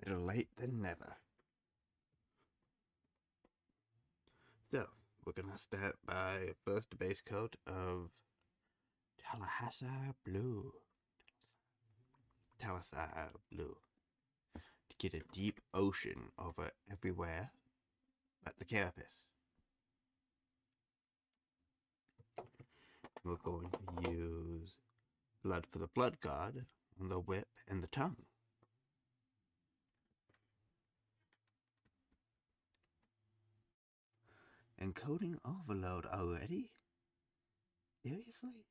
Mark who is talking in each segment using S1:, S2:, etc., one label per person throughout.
S1: Better late than never. So, we're gonna start by first base coat of Tallahassee Blue. Tallahassee Blue. To get a deep ocean over everywhere but the carapace. We're going to use Blood for the Blood God on the whip and the tongue. And coating overload already? Seriously?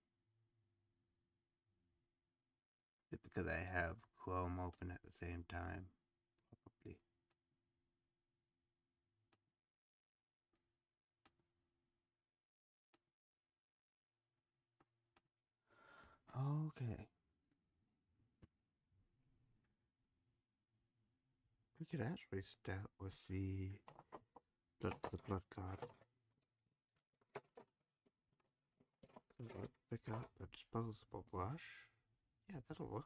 S1: Is it because I have Chrome open at the same time? Probably. Okay. We could actually start with the Blood for the Blood God. So pick up a disposable brush. Yeah, that'll work.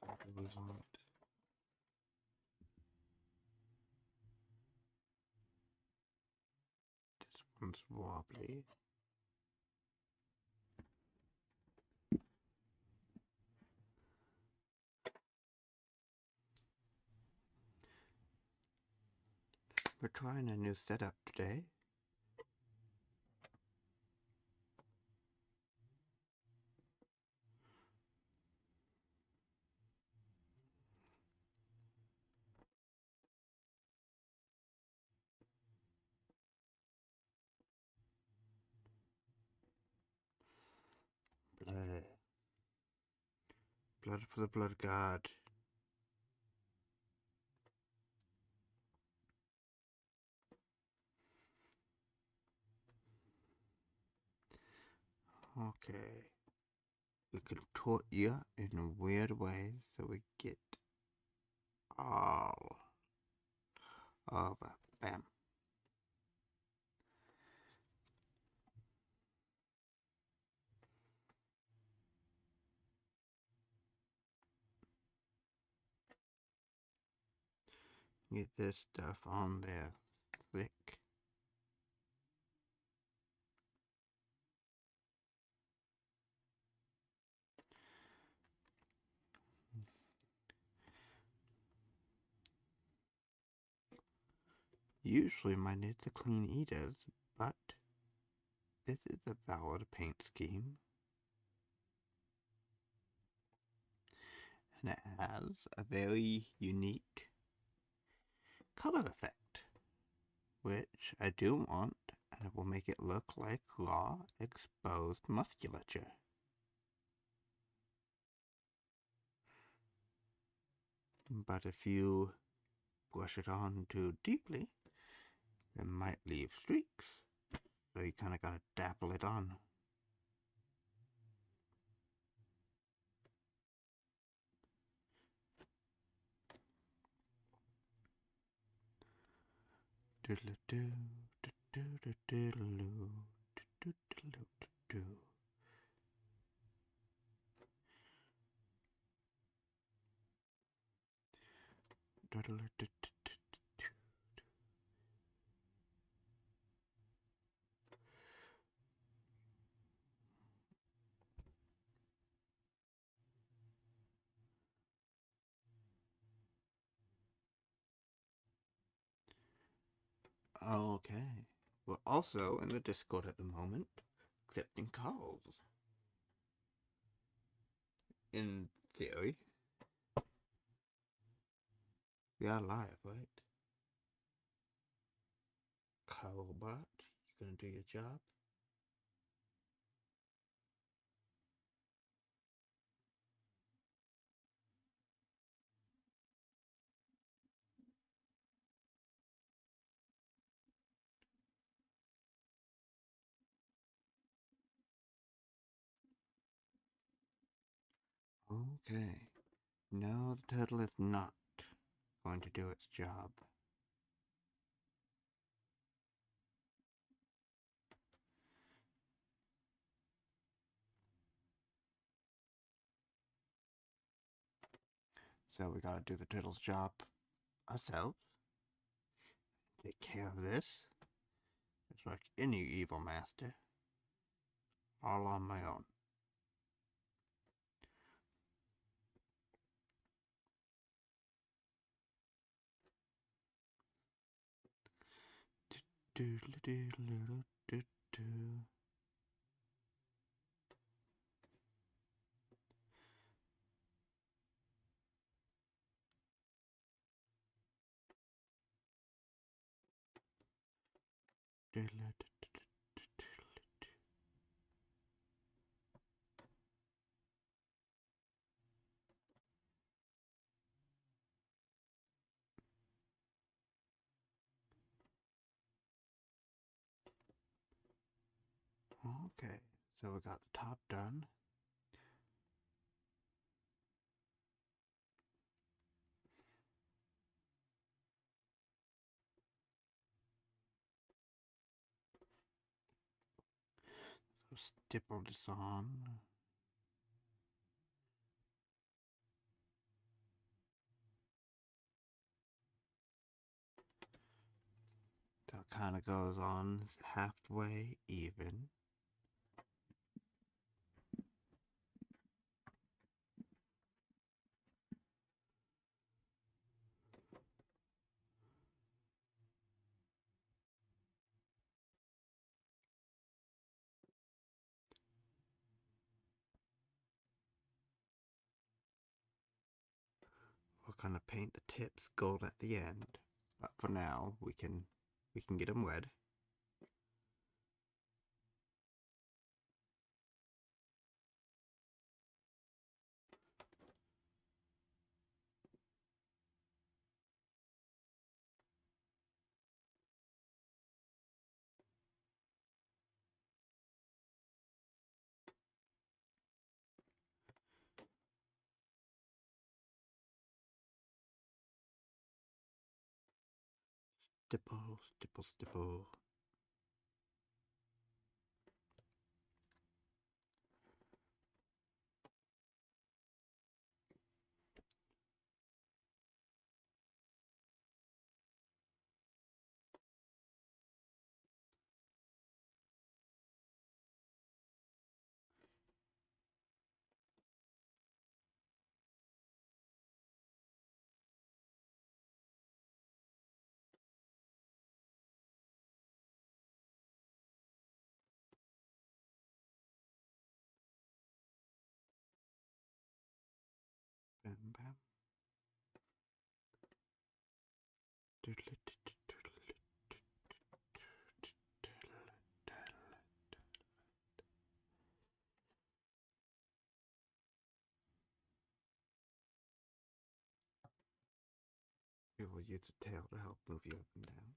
S1: What do we want? This one's wobbly. We're trying a new setup today. Blood. Blood for the Blood God. Okay. We contort you in weird ways so we get all over. Bam. Get this stuff on there thick. Usually my knits are clean eaters, but this is a valid paint scheme. And it has a very unique color effect, which I do want, and it will make it look like raw, exposed musculature. But if you brush it on too deeply, it might leave streaks, so you kind of gotta dabble it on. Doodle-doo, doodle-doodle-doo, doodle-doodle-doo. Okay. We're also in the Discord at the moment, accepting calls. In theory. We are live, right? Cowbot, you gonna do your job? Okay. No, the turtle is not going to do its job. So we gotta do the turtle's job ourselves. Take care of this. It's like any evil master. All on my own. Okay, so we got the top done. So stipple this on. So it kind of goes on halfway even. We're gonna paint the tips gold at the end, but for now we can get them wet. Stipple, stipple, stipple. Bam, bam. We will use the tail to help move you up and down.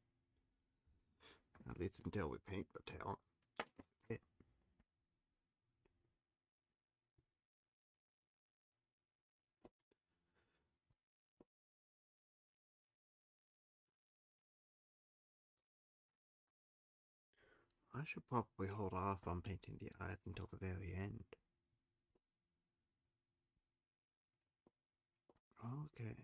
S1: At least until we paint the tail. Okay. I should probably hold off on painting the eyes until the very end. Okay.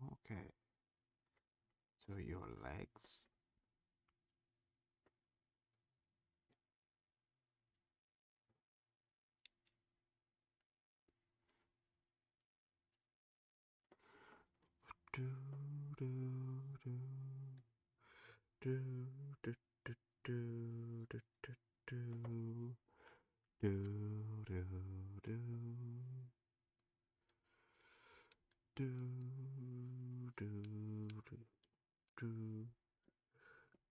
S1: Okay, so your legs. Do, do, do, do, do, do, do, do, do, do, do, do, do. Do, do, do, do,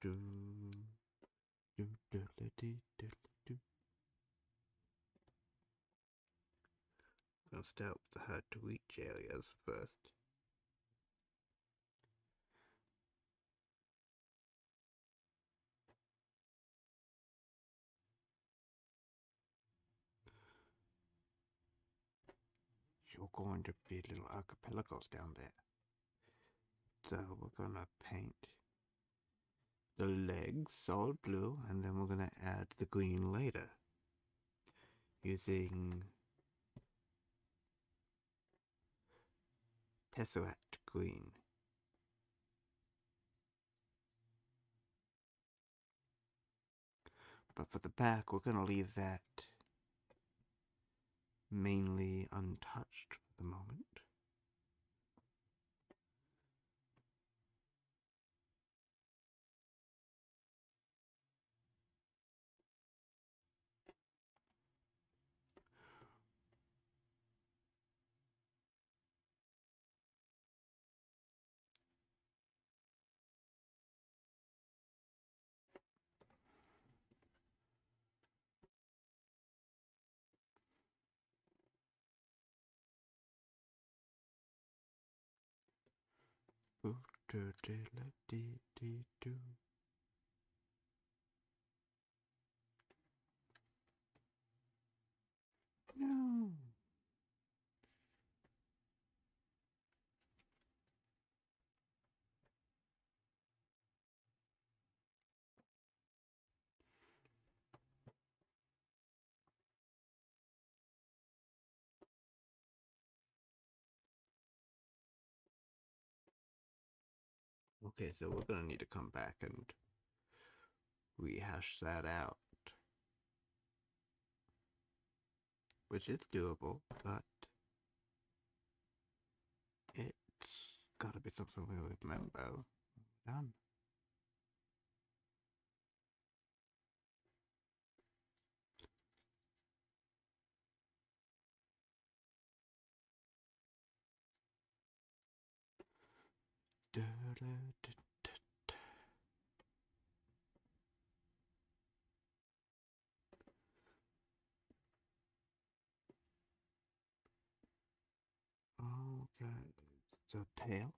S1: do, do, diddly-dee, diddly-doo. I'll start with the hard to reach areas first. You're going to be little archipelagos down there. So we're gonna paint the legs solid blue, and then we're gonna add the green later using Tesseract green. But for the back, we're gonna leave that mainly untouched for the moment. No. Okay, so we're gonna need to come back and rehash that out, which is doable, but it's gotta be something we remember. Done. Okay, so tail.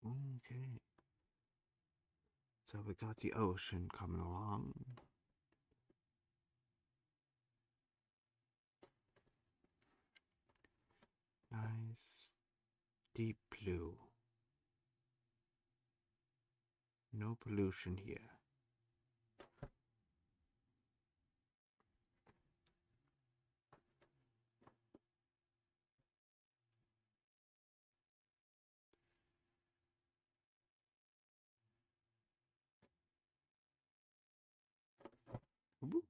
S1: Okay. So we got the ocean coming along. Nice deep blue. No pollution here. Whoop.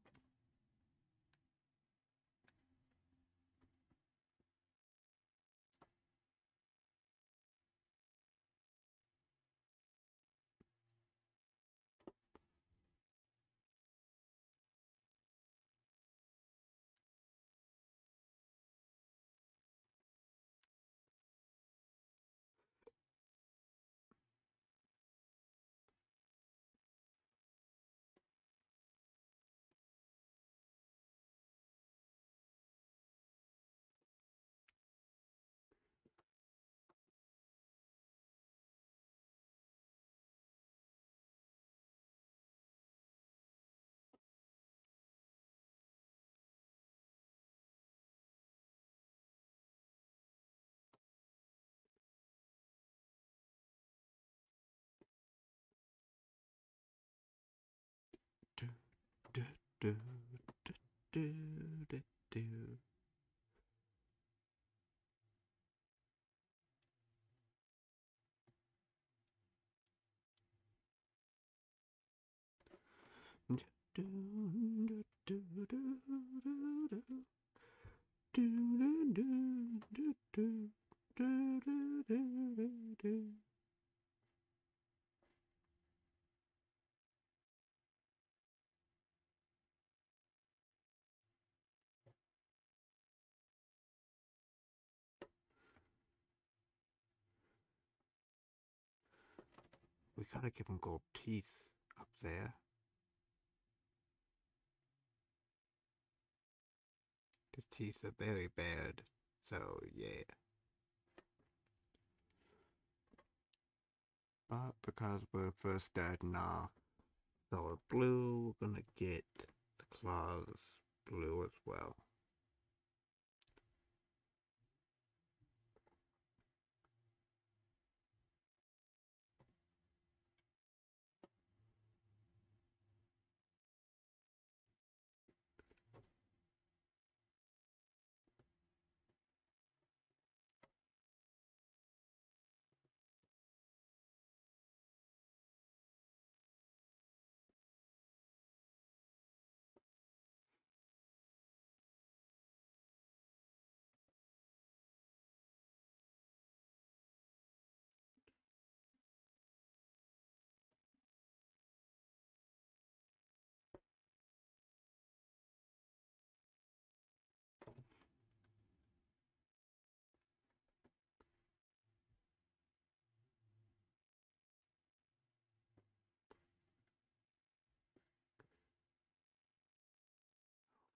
S1: do, do, do, do. We gotta give him gold teeth up there. His teeth are very bad, so yeah. But because we're first starting off solid blue, we're gonna get the claws blue as well.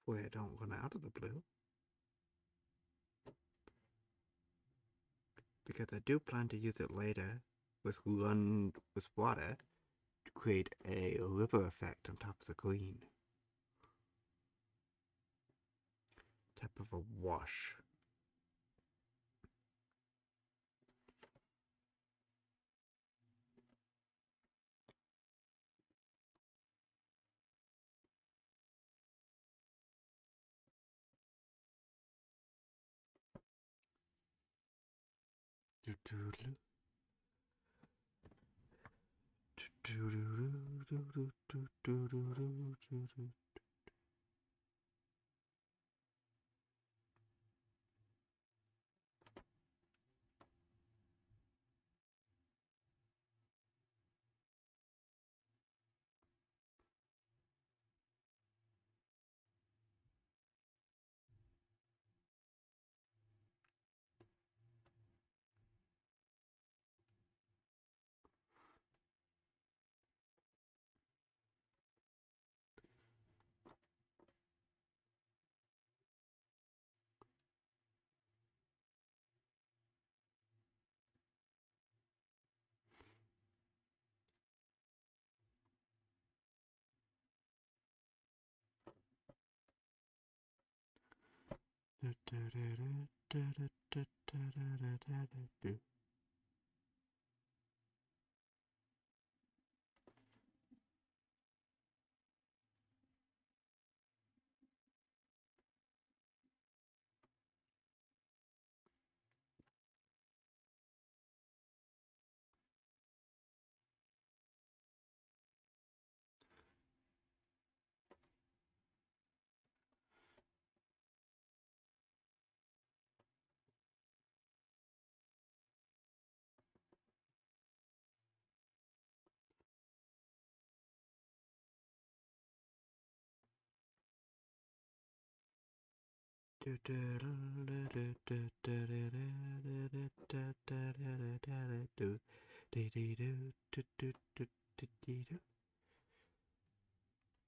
S1: Hopefully I don't run out of the blue. Because I do plan to use it later with water to create a river effect on top of the green. Type of a wash.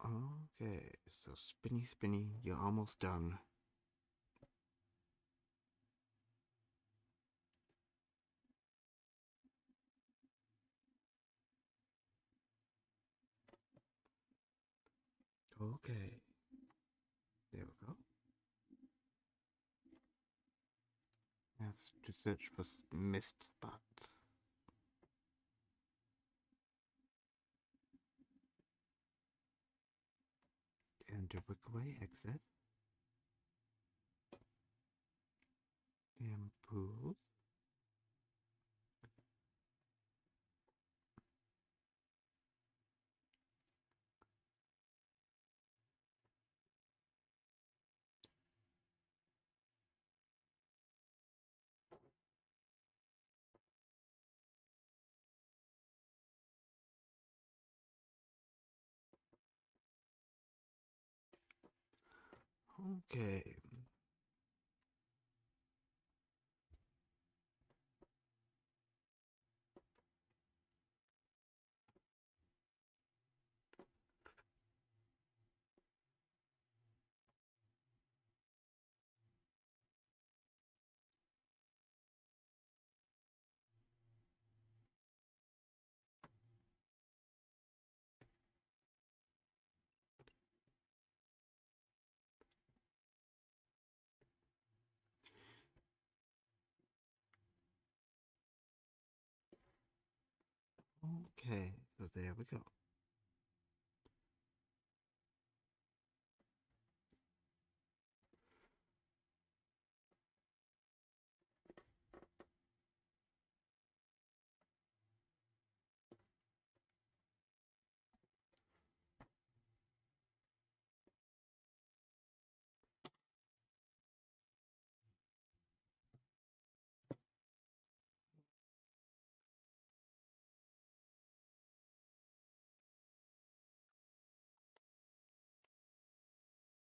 S1: Okay, so spinny spinny, you're almost done. Okay, there we go. That's to search for missed spots. to wick away excess. Shampoos. Okay. Okay, so there we go.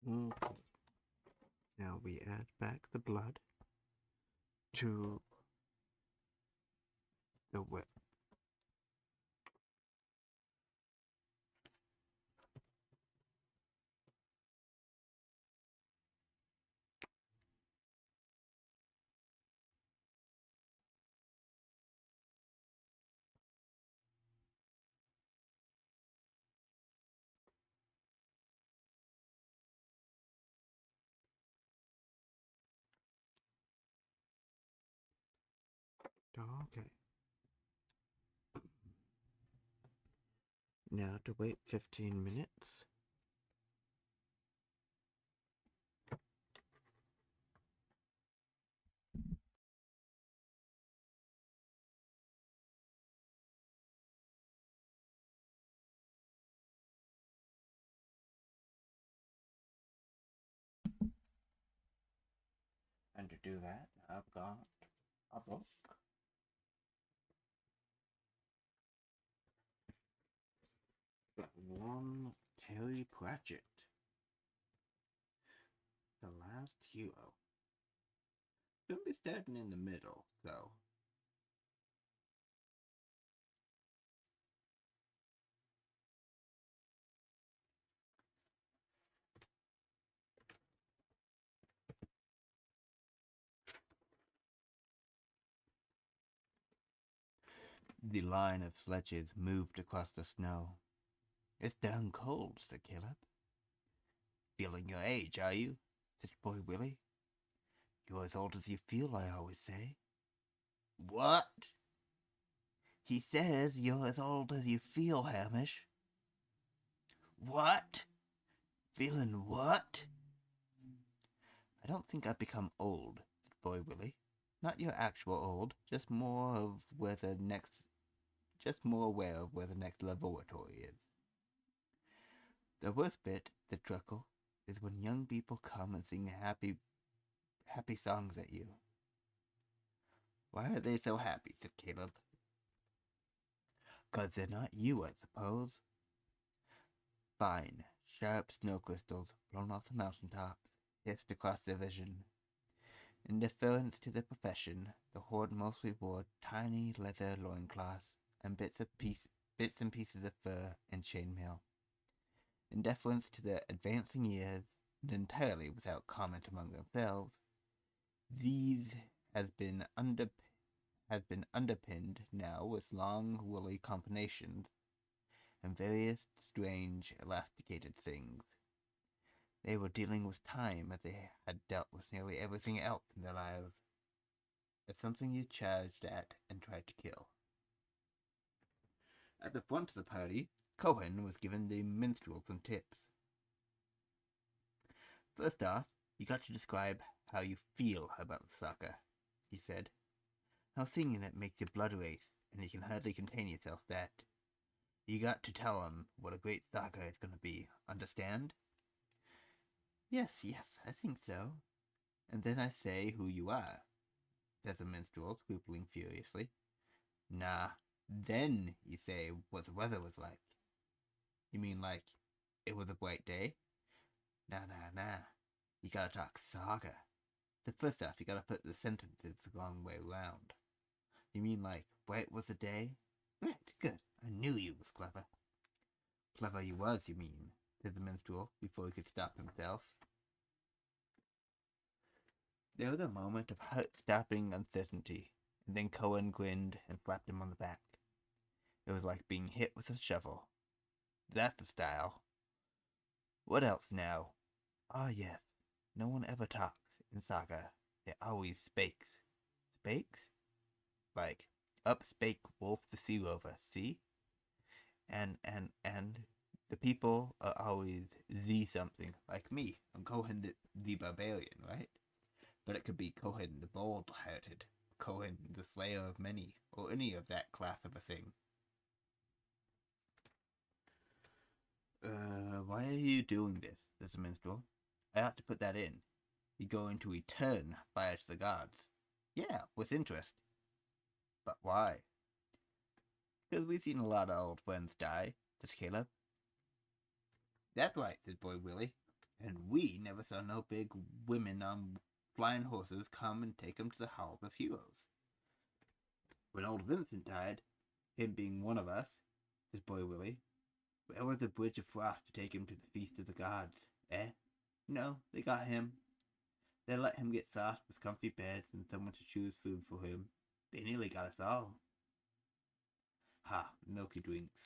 S1: Okay. Now we add back the blood to the whip. Okay. Now to wait 15 minutes. And to do that, I've got a book. One Terry Pratchett. The Last Hero. Don't be starting in the middle, though. The line of sledges moved across the snow. It's down cold, said Caleb. Feeling your age, are you? Said boy Willie. You're as old as you feel, I always say. What? He says you're as old as you feel, Hamish. What? Feeling what? I don't think I've become old, said boy Willie. Not your actual old, just more aware of where the next laboratory is. The worst bit, the truckle, is when young people come and sing happy songs at you. Why are they so happy? Said Caleb. 'Cause they're not you, I suppose. Fine, sharp snow crystals blown off the mountain tops hissed across their vision. In deference to their profession, the horde mostly wore tiny leather loincloths and bits and pieces of fur and chainmail. In deference to their advancing years, and entirely without comment among themselves, these has been underpinned now with long woolly combinations and various strange elasticated things. They were dealing with time as they had dealt with nearly everything else in their lives. As something you charged at and tried to kill. At the front of the party, Cohen was giving the minstrel some tips. First off, you got to describe how you feel about the saga, he said. How singing it makes your blood race, and you can hardly contain yourself that. You got to tell 'em what a great saga it's gonna be, understand? Yes, I think so. And then I say who you are, says the minstrel, scribbling furiously. Nah, then you say what the weather was like. You mean like it was a bright day? Nah. You gotta talk saga. So first off, you gotta put the sentences the wrong way round. You mean like bright was the day? Right, good. I knew you was clever. Clever you was, you mean, said the minstrel, before he could stop himself. There was a moment of heart-stopping uncertainty, and then Cohen grinned and slapped him on the back. It was like being hit with a shovel. That's the style. What else now? Ah, yes. No one ever talks in saga. They always spakes. Spakes? Like, up spake Wolf the Sea Rover, see? And the people are always the something, like me. I'm Cohen the Barbarian, right? But it could be Cohen the Bold-Hearted, Cohen the Slayer of Many, or any of that class of a thing. Why are you doing this? Says the minstrel. I ought to put that in. You're going to return fire to the gods. Yeah, with interest. But why? Because we've seen a lot of old friends die, says Caleb. That's right, said Boy Willie. And we never saw no big women on flying horses come and take 'em to the Hall of Heroes. When old Vincent died, him being one of us, says Boy Willie, where was the Bridge of Frost to take him to the Feast of the Gods, eh? No, they got him. They let him get soft with comfy beds and someone to choose food for him. They nearly got us all. Ha, milky drinks.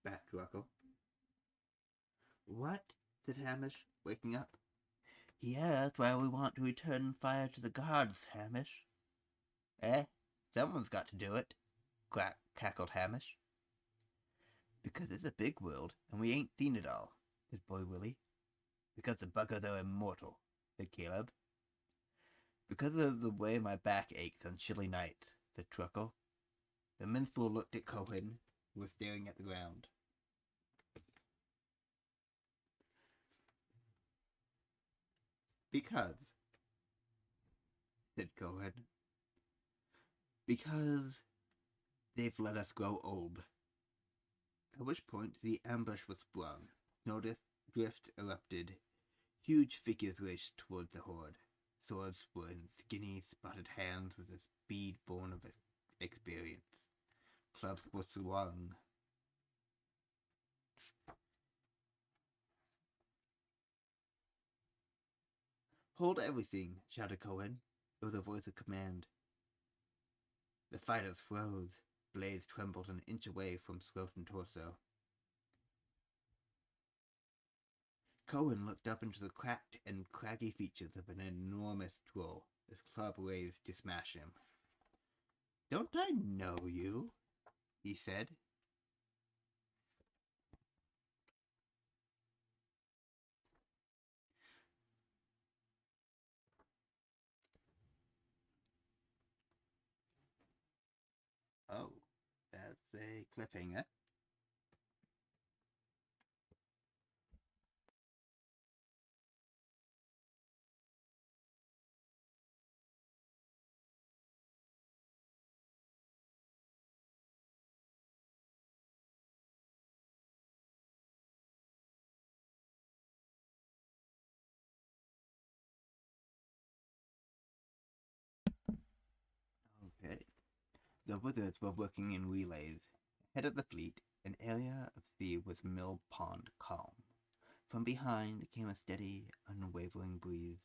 S1: Back to Uncle. What? Said Hamish, waking up. Yeah, that's why we want to return fire to the gods, Hamish. Eh? Someone's got to do it, cackled Hamish. Because it's a big world, and we ain't seen it all, said Boy Willie. Because the buggers are immortal, said Caleb. Because of the way my back aches on chilly nights, said Truckle. The minstrel looked at Cohen, who was staring at the ground. Because, said Cohen, because they've let us grow old. At which point the ambush was sprung. Snowdrift erupted. Huge figures raced towards the horde. Swords were in skinny, spotted hands with a speed born of experience. Clubs were swung. Hold everything, shouted Cohen, with a voice of command. The fighters froze. Blades trembled an inch away from throat and torso. Cohen looked up into the cracked and craggy features of an enormous troll, his club raised to smash him. Don't I know you? He said. Oh, that's a cliffhanger. Okay. The wizards were working in relays. Ahead of the fleet, an area of sea was mill pond calm. From behind came a steady, unwavering breeze.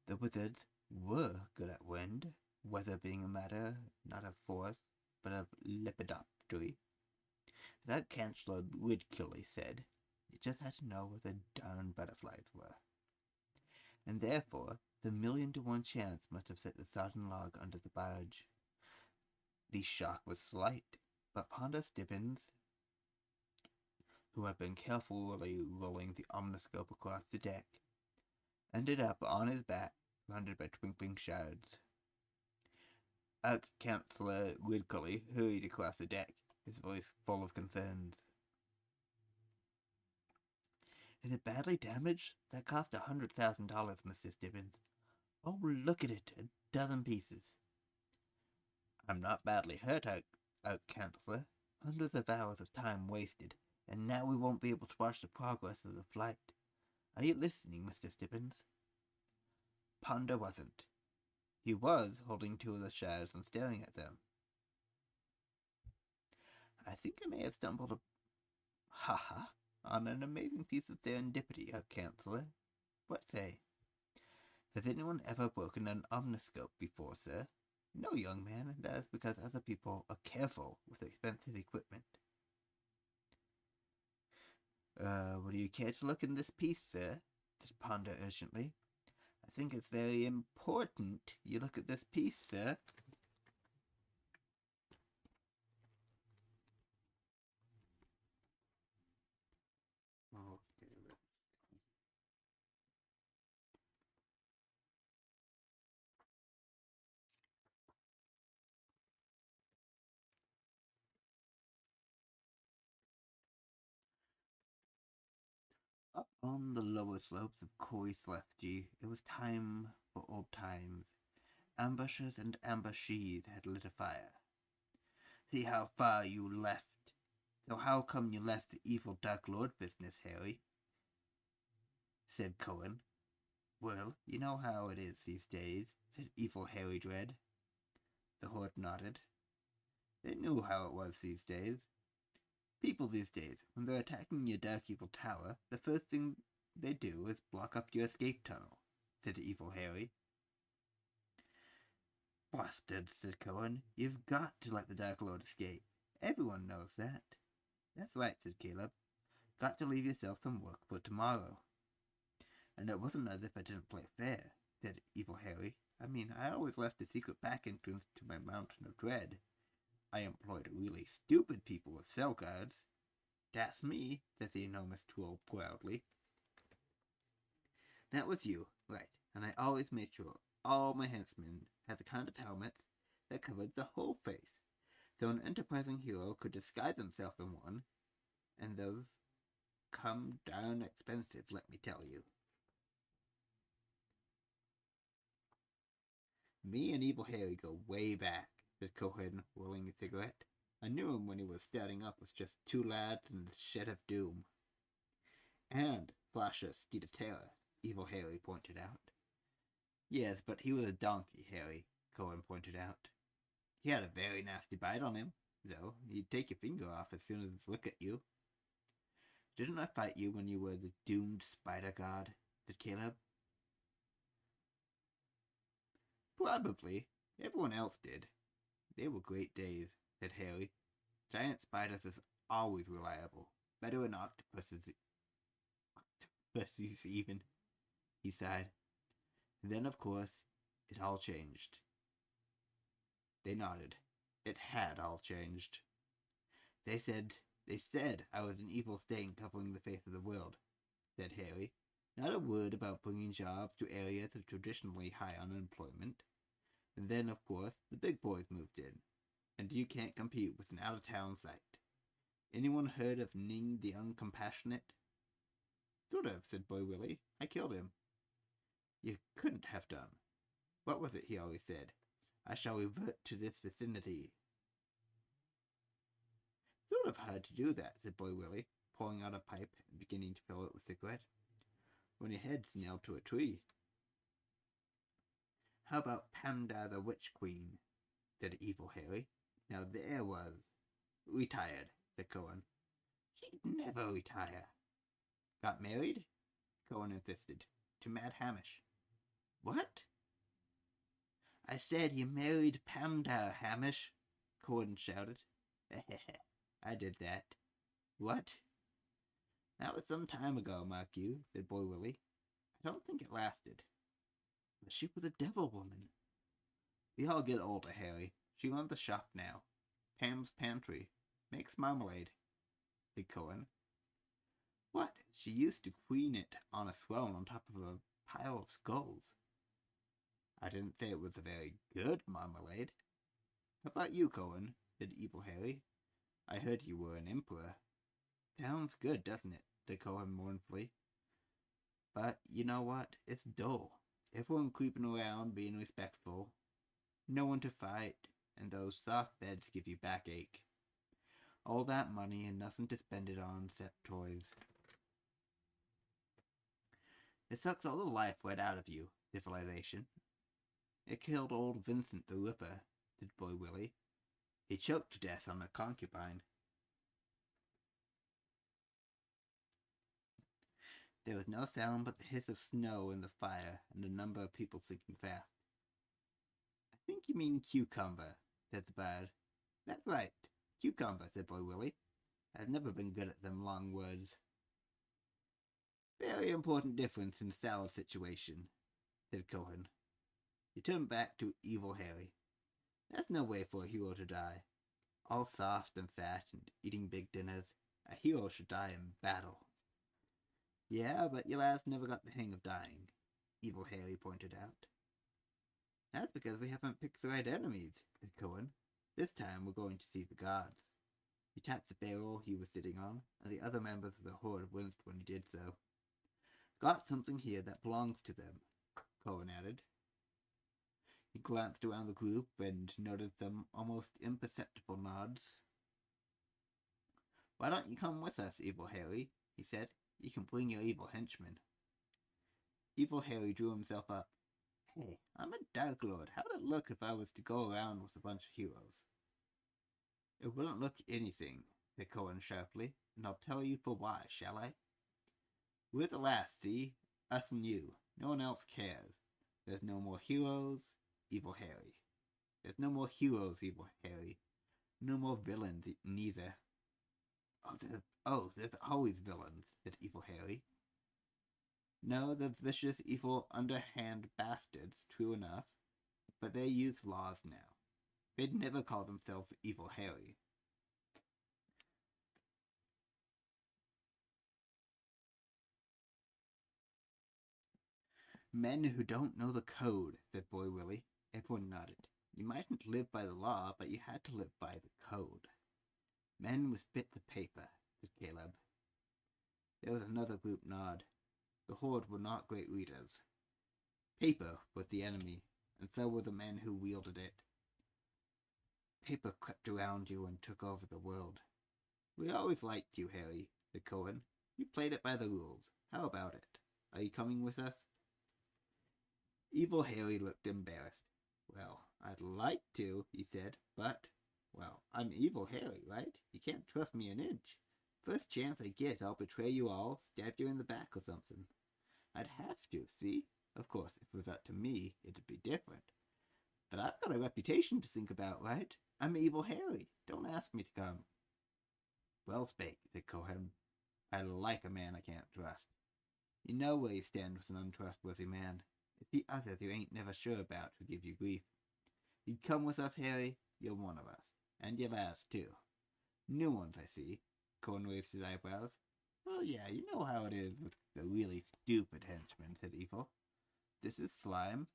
S1: The wizards were good at wind, weather being a matter not of force, but of lepidoptery. That Chancellor ridiculously said, you just had to know where the darn butterflies were. And therefore, the 1,000,000 to 1 chance must have set the sodden log under the barge. The shock was slight, but Ponda Stibbins who had been carefully rolling the omniscope across the deck, ended up on his back, surrounded by twinkling shards. Councillor Widcully hurried across the deck, his voice full of concerns. Is it badly damaged? That cost $100,000, Mr. Stibbins. Oh, look at it, a dozen pieces. I'm not badly hurt, Councillor. Hundreds of hours of time wasted, and now we won't be able to watch the progress of the flight. Are you listening, Mr. Stibbins? Ponder wasn't. He was holding two of the shards and staring at them. I think I may have stumbled on an amazing piece of serendipity, Councillor. What say? Has anyone ever broken an omniscope before, sir? No, young man, and that is because other people are careful with expensive equipment. Would you care to look in this piece, sir? Said Ponder urgently. I think it's very important you look at this piece, sir. Up on the lower slopes of Corey Celestia, it was time for old times. Ambushers and ambushees had lit a fire. See how far you left. So how come you left the evil Dark Lord business, Harry? Said Cohen. Well, you know how it is these days, said evil Harry Dread. The Horde nodded. They knew how it was these days. People these days, when they're attacking your dark evil tower, the first thing they do is block up your escape tunnel, said evil Harry. Bastard, said Cohen. You've got to let the Dark Lord escape. Everyone knows that. That's right, said Caleb. Got to leave yourself some work for tomorrow. And it wasn't as if I didn't play fair, said evil Harry. I mean, I always left a secret back entrance to my Mountain of Dread. I employed really stupid people as cell guards. That's me, said the enormous troll proudly. That was you, right, and I always made sure all my henchmen had the kind of helmets that covered the whole face, so an enterprising hero could disguise himself in one, and those come down expensive, let me tell you. Me and Evil Harry go way back, said Cohen, rolling a cigarette. I knew him when he was starting up as just two lads in the shed of doom. And Flasher steed a terror, Evil Harry pointed out. Yes, but he was a donkey, Harry, Cohen pointed out. He had a very nasty bite on him, though. He'd take your finger off as soon as he'd look at you. Didn't I fight you when you were the doomed spider god? Said Caleb. Probably. Everyone else did. They were great days, said Harry. Giant spiders is always reliable. Better than octopuses even, he sighed. And then, of course, it all changed. They nodded. It had all changed. They said I was an evil stain covering the face of the world, said Harry. Not a word about bringing jobs to areas of traditionally high unemployment. And then, of course, the big boys moved in. And you can't compete with an out-of-town site. Anyone heard of Ning the Uncompassionate? Sort of, said Boy Willie. I killed him. You couldn't have done. What was it he always said? I shall revert to this vicinity. Sort of hard to do that, said Boy Willie, pulling out a pipe and beginning to fill it with cigarette. When your head's nailed to a tree. How about Pamda the Witch Queen? Said Evil Harry. Now there was. Retired, said Cohen. She'd never retire. Got married? Cohen insisted. To Mad Hamish. What? I said you married Pamda, Hamish, Cohen shouted. I did that. What? That was some time ago, mark you, said Boy Willie. I don't think it lasted. But she was a devil woman. We all get older, Harry. She runs the shop now. Pam's Pantry. Makes marmalade, said Cohen. What? She used to queen it on a throne on top of a pile of skulls. I didn't say it was a very good marmalade. How about you, Cohen? Said Evil Harry. I heard you were an emperor. Sounds good, doesn't it? Said Cohen mournfully. But you know what? It's dull. Everyone creeping around, being respectful. No one to fight, and those soft beds give you backache. All that money and nothing to spend it on except toys. It sucks all the life right out of you, civilization. It killed old Vincent the Ripper, said Boy Willie. He choked to death on a concubine. There was no sound but the hiss of snow in the fire and a number of people sinking fast. I think you mean cucumber, said the bird. That's right, cucumber, said Boy Willie. I've never been good at them long words. Very important difference in the salad situation, said Cohen. He turned back to Evil Harry. That's no way for a hero to die. All soft and fat and eating big dinners. A hero should die in battle. Yeah, but your lads never got the hang of dying, Evil Harry pointed out. That's because we haven't picked the right enemies, said Cohen. This time we're going to see the gods. He tapped the barrel he was sitting on, and the other members of the horde winced when he did so. Got something here that belongs to them, Cohen added. He glanced around the group and noted some almost imperceptible nods. Why don't you come with us, Evil Harry? He said. You can bring your evil henchmen. Evil Harry drew himself up. Hey, I'm a Dark Lord. How would it look if I was to go around with a bunch of heroes? It wouldn't look anything, said Cohen sharply, and I'll tell you for why, shall I? We're the last, see? Us and you. No one else cares. There's no more heroes, Evil Harry. There's no more heroes, Evil Harry. No more villains, neither. There's always villains, said Evil Harry. No, there's vicious, evil, underhand bastards, true enough, but they use laws now. They'd never call themselves Evil Harry. Men who don't know the code, said Boy Willie. Everyone nodded. You mightn't live by the law, but you had to live by the code. Men with bit the paper, said Caleb. There was another group nod. The horde were not great readers. Paper was the enemy, and so were the men who wielded it. Paper crept around you and took over the world. We always liked you, Harry, said Cohen. You played it by the rules. How about it? Are you coming with us? Evil Harry looked embarrassed. Well, I'd like to, he said, but, well, I'm Evil Harry, right? You can't trust me an inch. First chance I get, I'll betray you all, stab you in the back or something. I'd have to, see? Of course, if it was up to me, it'd be different. But I've got a reputation to think about, right? I'm Evil Harry. Don't ask me to come. Well spake, said Cohen. I like a man I can't trust. You know where you stand with an untrustworthy man. It's the others you ain't never sure about who give you grief. You'd come with us, Harry? You're one of us. And your lads, too. New ones, I see. Cohen raised his eyebrows. Well, yeah, you know how it is with the really stupid henchmen, said Evil. This is Slime.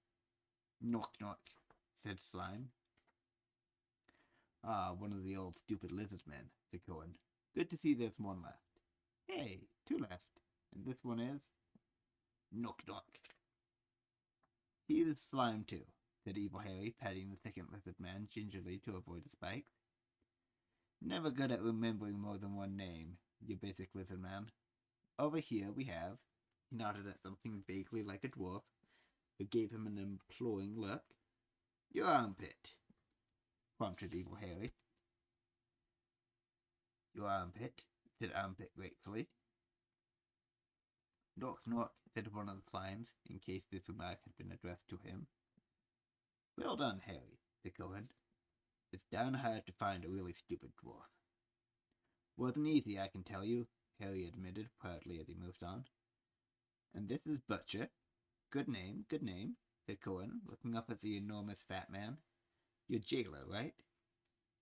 S1: Knock, knock, said Slime. Ah, one of the old stupid lizard men, said Cohen. Good to see there's one left. Hey, two left. And this one is? Knock, knock. He is Slime too, said Evil Harry, patting the second lizard man gingerly to avoid the spikes. Never good at remembering more than one name, you basic lizard man. Over here we have, he nodded at something vaguely like a dwarf, who gave him an imploring look. Your armpit, prompted Evil Harry. Your armpit, said Armpit gratefully. Knock, knock, said one of the slimes, in case this remark had been addressed to him. Well done, Harry, said Cohen. It's darn hard to find a really stupid dwarf. Wasn't easy, I can tell you, Harry admitted proudly as he moved on. And this is Butcher. Good name, said Cohen, looking up at the enormous fat man. You're jailer, right?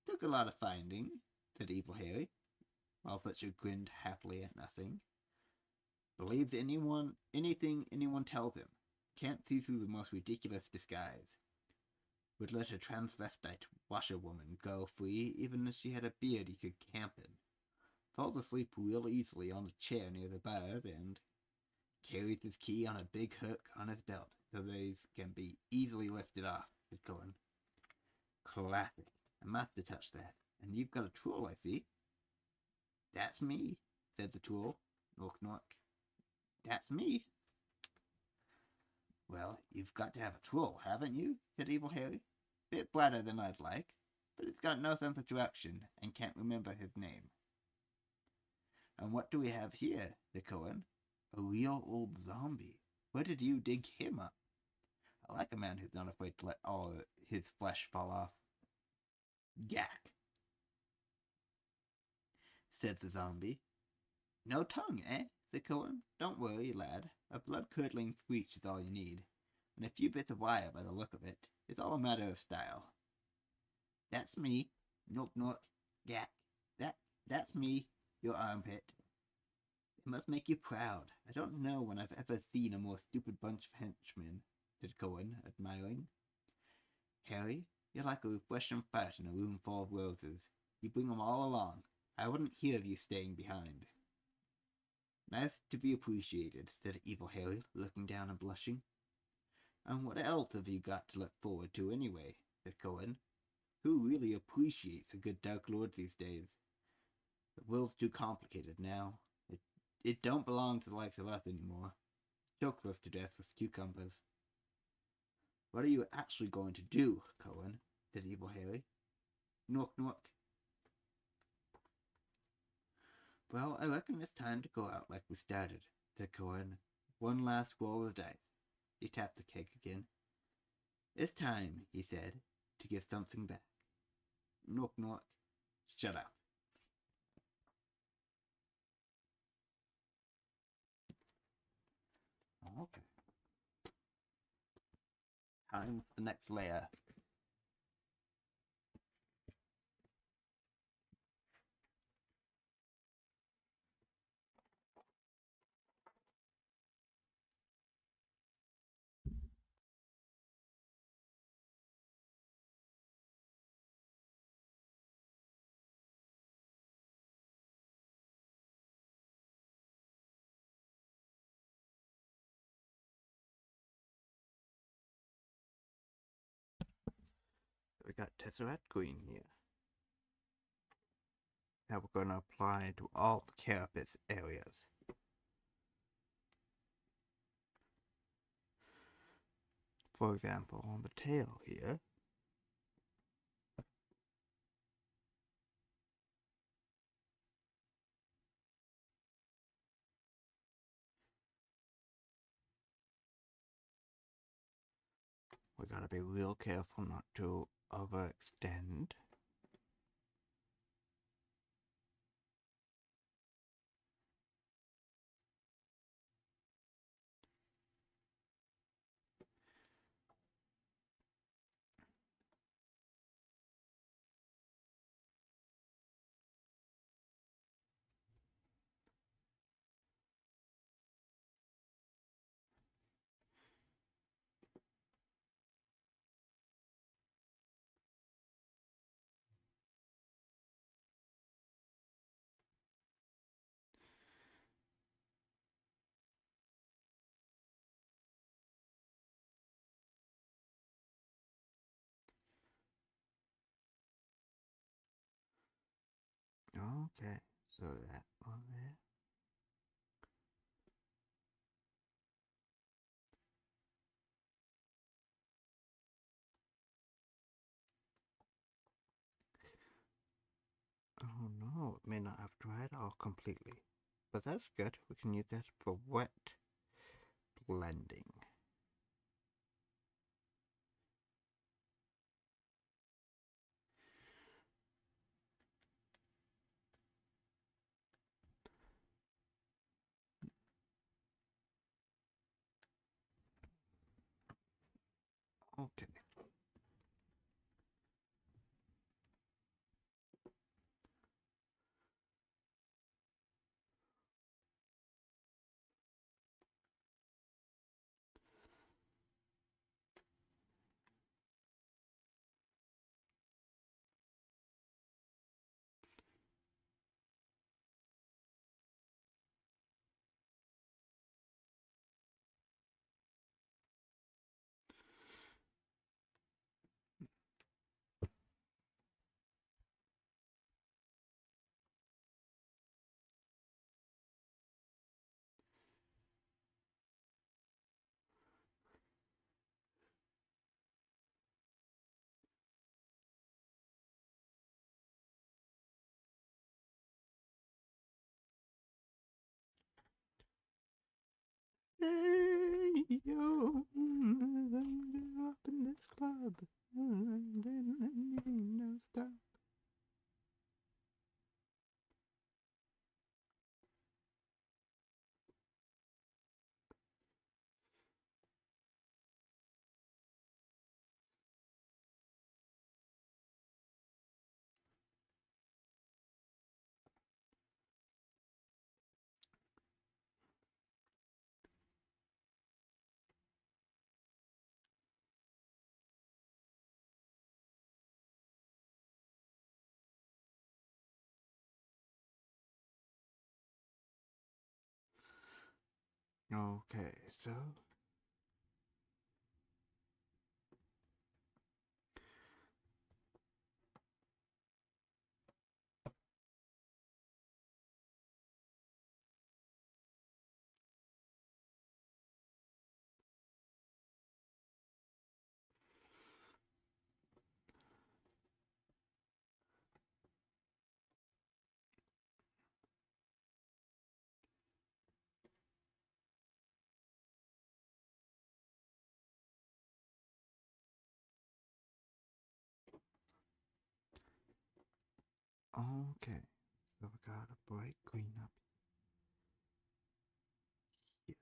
S1: Took a lot of finding, said Evil Harry, while Butcher grinned happily at nothing. Believes anything anyone tells him. Can't see through the most ridiculous disguise. Would let a transvestite washerwoman go free even if she had a beard he could camp in. Falls asleep real easily on a chair near the bar's end. Carries his key on a big hook on his belt so these can be easily lifted off, said Cohen. Classic. I must have touched that. And you've got a tool, I see. That's me, said the tool. Knock, knock. That's me. Well, you've got to have a tool, haven't you? Said Evil Harry. Bit flatter than I'd like, but it's got no sense of direction and can't remember his name. And what do we have here? Said Cohen. A real old zombie. Where did you dig him up? I like a man who's not afraid to let all his flesh fall off. Gack, said the zombie. No tongue, eh? Said Cohen. Don't worry, lad. A blood-curdling screech is all you need. And a few bits of wire by the look of it. It's all a matter of style. That's me. Knock, knock. Gack. That's me. Your armpit. It must make you proud. I don't know when I've ever seen a more stupid bunch of henchmen, said Cohen, admiring. Harry, you're like a refreshing fart in a room full of roses. You bring them all along. I wouldn't hear of you staying behind. Nice to be appreciated, said Evil Harry, looking down and blushing. And what else have you got to look forward to anyway, said Cohen. Who really appreciates a good Dark Lord these days? The world's too complicated now. It don't belong to the likes of us anymore. Chokes us to death with cucumbers. What are you actually going to do, Cohen? Said Evil Harry. Knock, knock. Well, I reckon it's time to go out like we started, said Cohen. One last roll of the dice. He tapped the cake again. It's time, he said, to give something back. Knock, knock. Shut up. Okay. Time for the next layer. We got Tesseract Green here. Now we're going to apply it to all the carapace areas. For example, on the tail here, we gotta be real careful not to overextend. Okay, so that one there. Oh no, it may not have dried all completely. But that's good. We can use that for wet blending. Okay. Hey, yo, up in this club. No stop. Okay, so okay, so we got a bright green up here.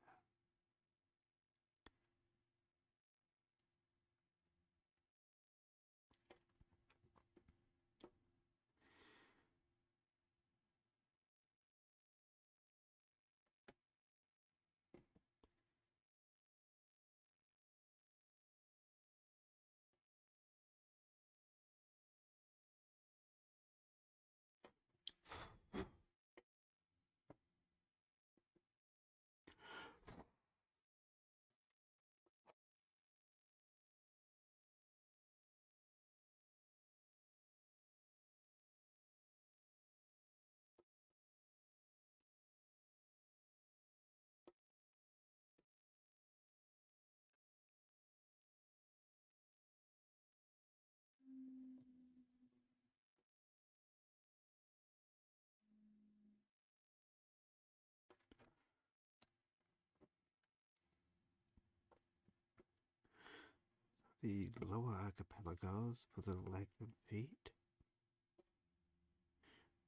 S1: The lower archipelagos for the legs and feet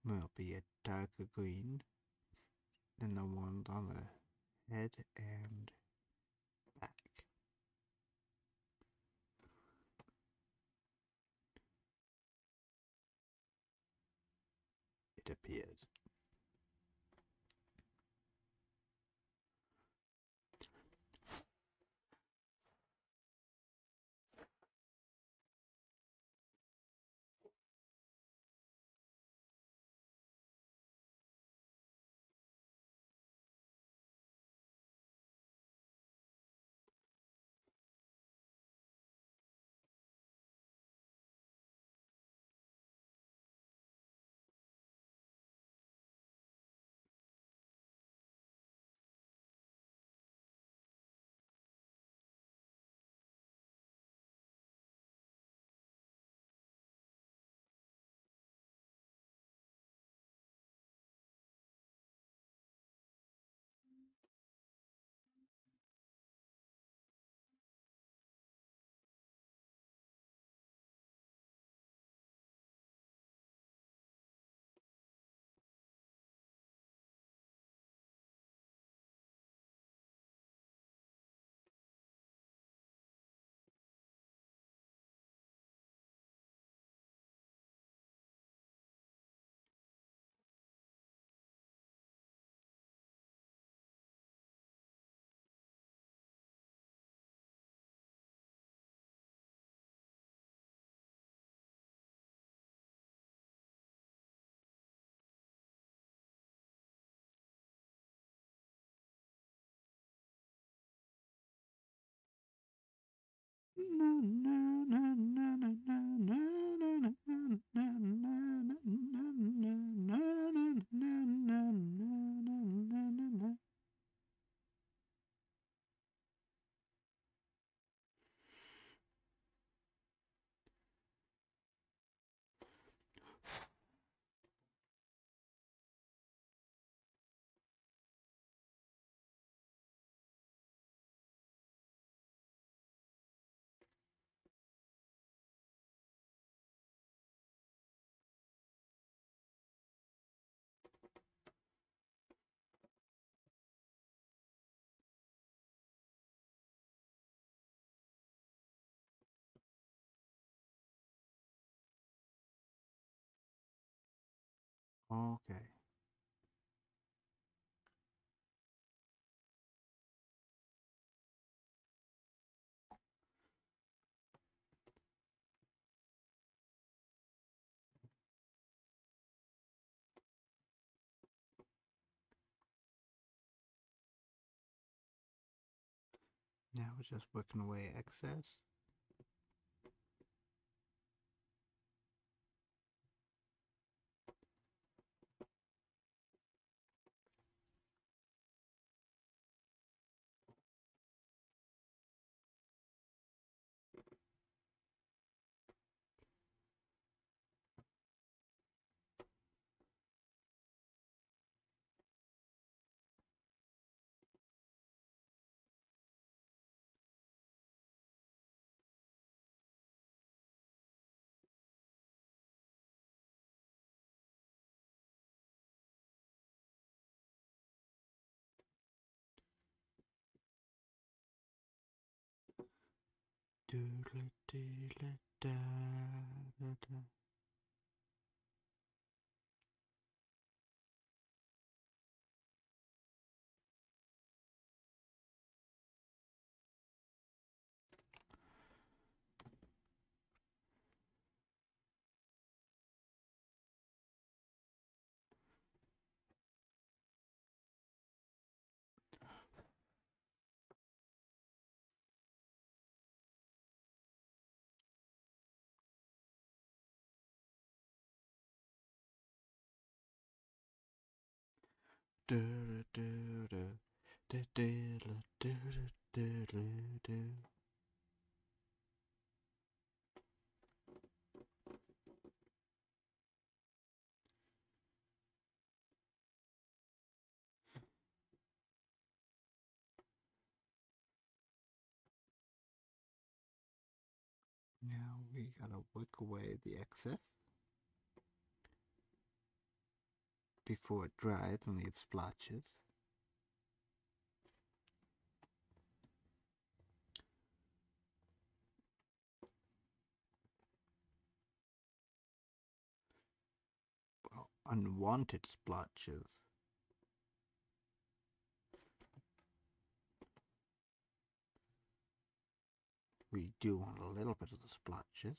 S1: will be a darker green than the ones on the head and back. It appears. Okay. Now we're just working away excess. Doodle-dee-la-da-da-da. Do-do-do-do. Do-do-do-do-do-do-do. Now we gotta wick away the excess before it dries and leaves splotches. Well, unwanted splotches. We do want a little bit of the splotches.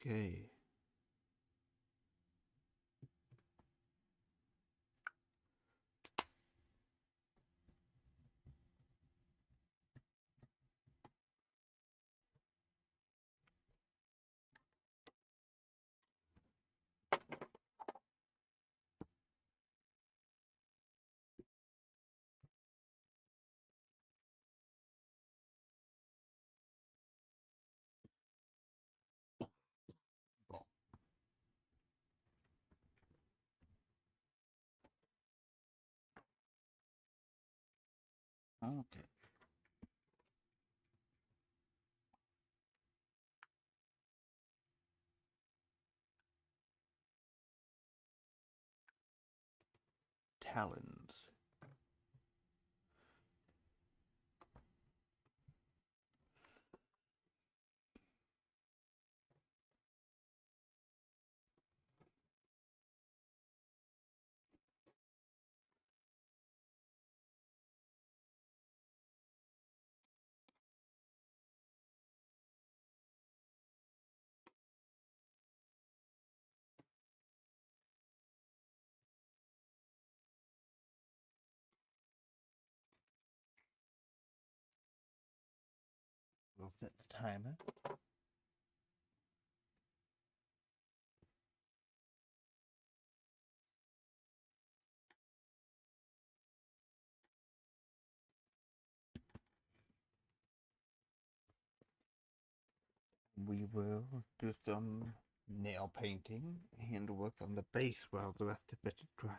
S1: Okay. Okay. Talons. We'll set the timer. We will do some nail painting and work on the base while the rest of it is drying.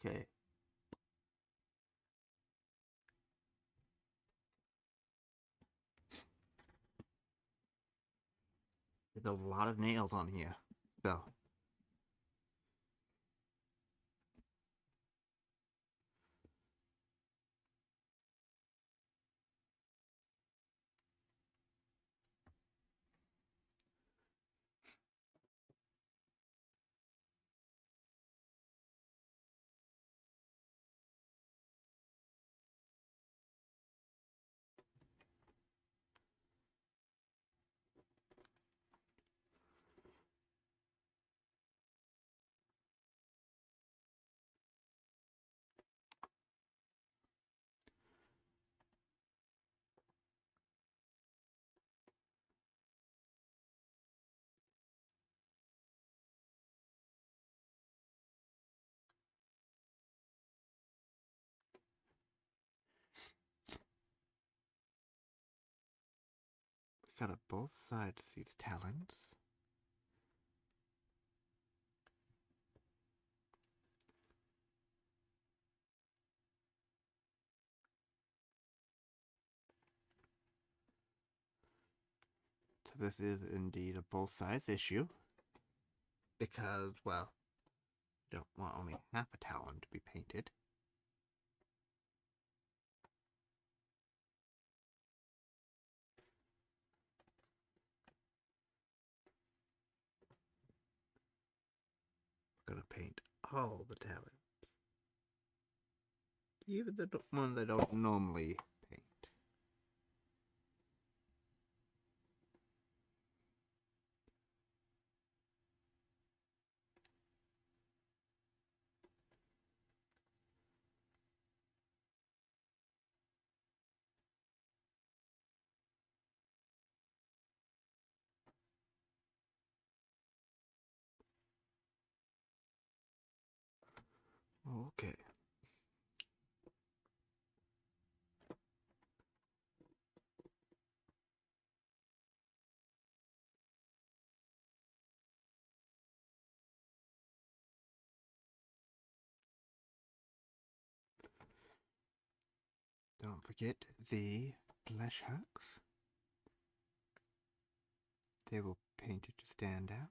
S1: Okay. There's a lot of nails on here. So, got both sides of these talons. So this is indeed a both sides issue. Because, well, you don't want only half a talon to be painted. We're gonna paint all the talons. Even the ones I don't normally paint. Okay. Don't forget the flesh hooks. They will paint it to stand out.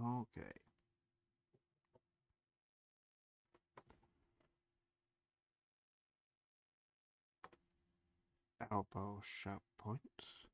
S1: Okay. Elbow sharp points.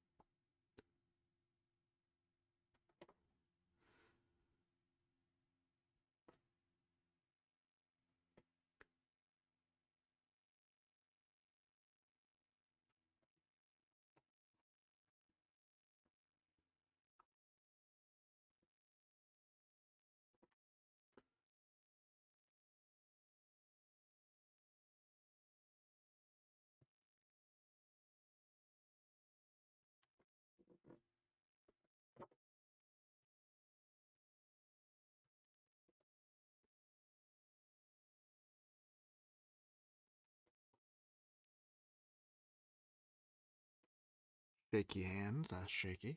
S1: Shaky hands, that's shaky.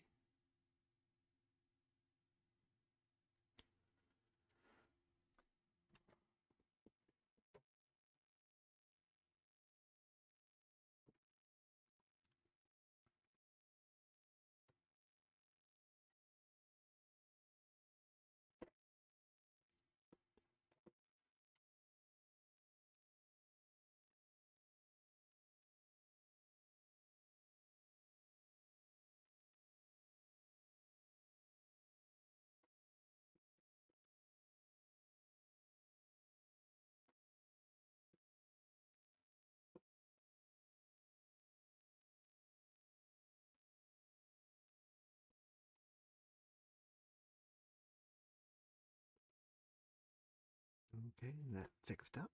S1: Okay, that fixed up.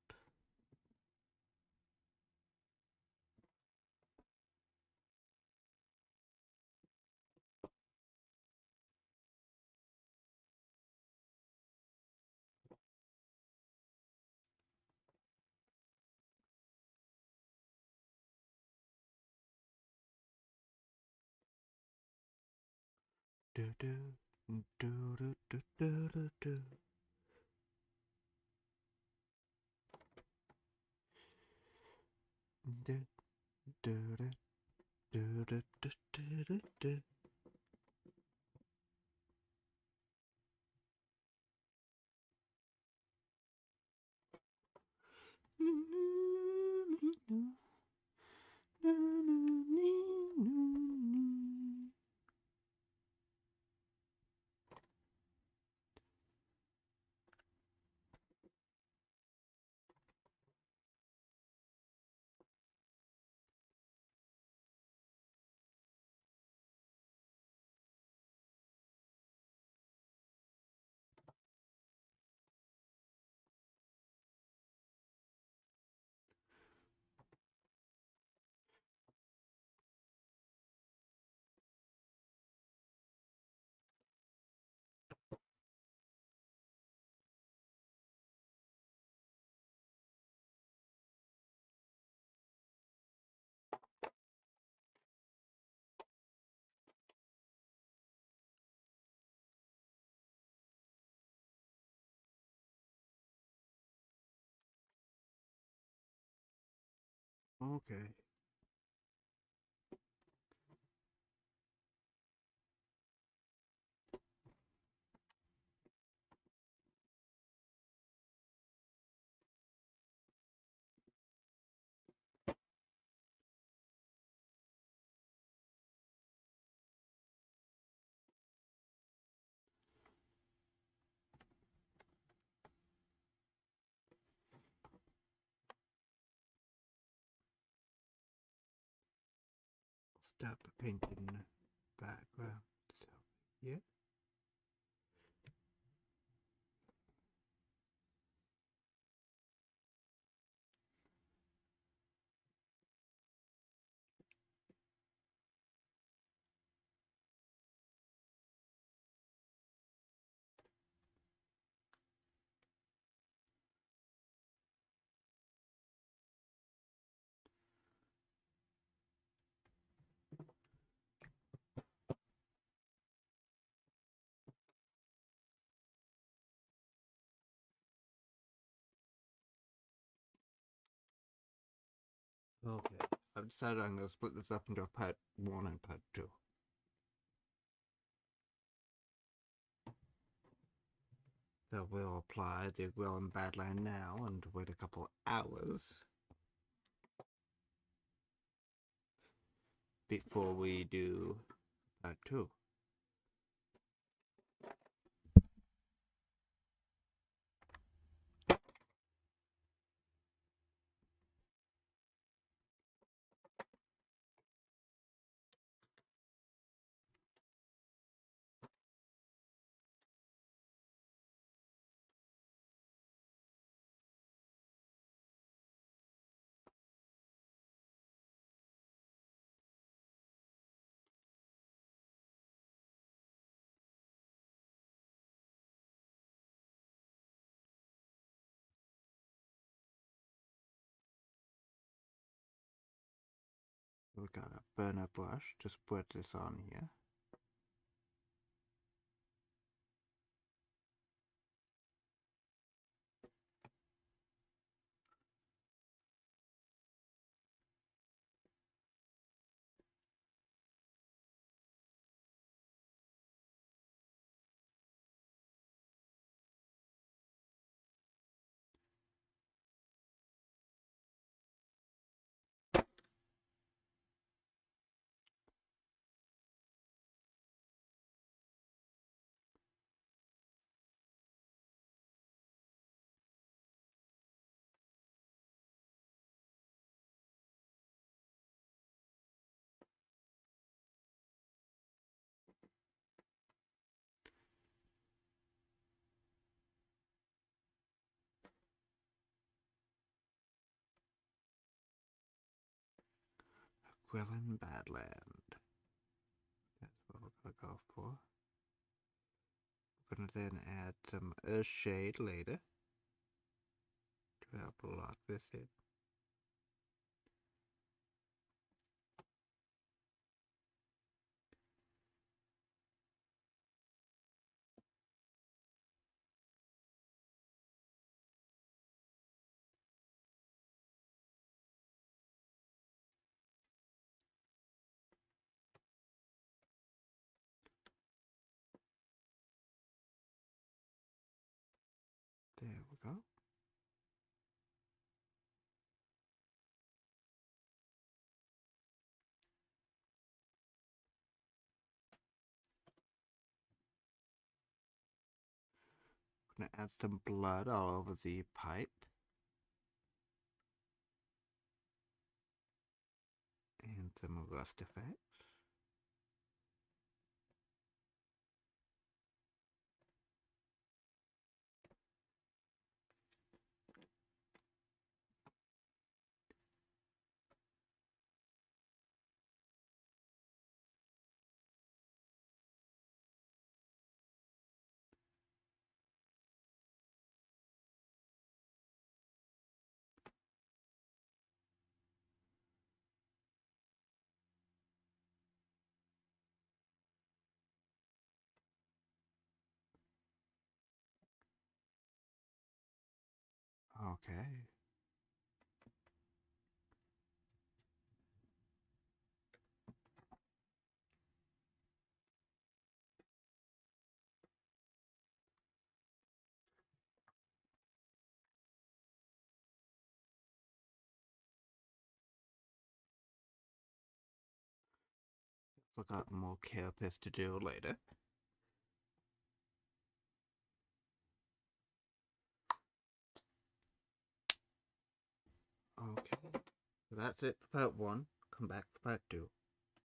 S1: Do do do do do do do do. Do do do do do do do do. Okay. Stop painting background. So, yeah. Okay. I've decided I'm going to split this up into part 1 and part 2. So we'll apply the Well and Badland now and wait a couple hours before we do part 2. we've got a burner brush. Just put this on here. Gwillin Badland. That's what we're gonna go for. We're gonna then add some Earthshade later to help lock this in. There we go. I'm gonna add some blood all over the pipe. And some rust effects. Okay. Still got more carapace to do later. Okay. So that's it for part 1. Come back for part 2.